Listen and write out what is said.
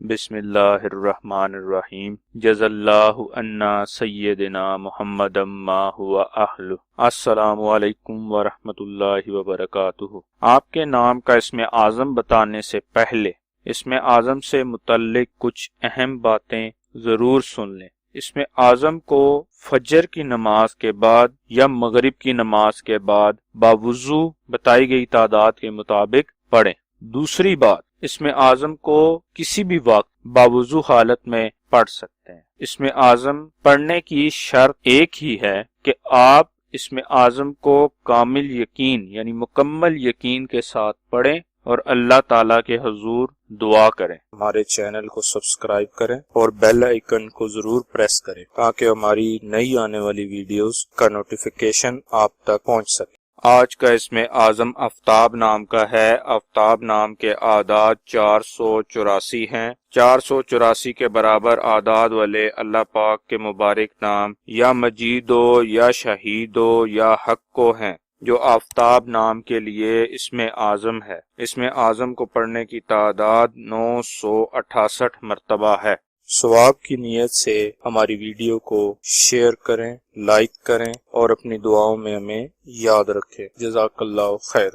بسم اللہ الرحمن الرحیم جزا اللہ عنا سیدنا محمد ما ہوا اہل۔ السلام علیکم ورحمۃ اللہ وبرکاتہ۔ آپ کے نام کا اسم اعظم بتانے سے پہلے اسم اعظم سے متعلق کچھ اہم باتیں ضرور سن لیں۔ اسم اعظم کو فجر کی نماز کے بعد یا مغرب کی نماز کے بعد باوضو بتائی گئی تعداد کے مطابق پڑھیں۔ دوسری بات، اسم اعظم کو کسی بھی وقت باوضو حالت میں پڑھ سکتے ہیں۔ اسم اعظم پڑھنے کی شرط ایک ہی ہے کہ آپ اسم اعظم کو کامل یقین یعنی مکمل یقین کے ساتھ پڑھیں اور اللہ تعالیٰ کے حضور دعا کریں۔ ہمارے چینل کو سبسکرائب کریں اور بیل آئیکن کو ضرور پریس کریں تاکہ ہماری نئی آنے والی ویڈیوز کا نوٹیفیکیشن آپ تک پہنچ سکے۔ آج کا اسم اعظم آفتاب نام کا ہے۔ آفتاب نام کے اعداد 484 ہیں۔ 484 کے برابر اعداد والے اللہ پاک کے مبارک نام یا مجید ہو یا شہید ہو یا حق کو ہیں جو آفتاب نام کے لیے اسم اعظم ہے۔ اسم اعظم کو پڑھنے کی تعداد 968 مرتبہ ہے۔ ثواب کی نیت سے ہماری ویڈیو کو شیئر کریں، لائک کریں اور اپنی دعاؤں میں ہمیں یاد رکھیں۔ جزاک اللہ خیر۔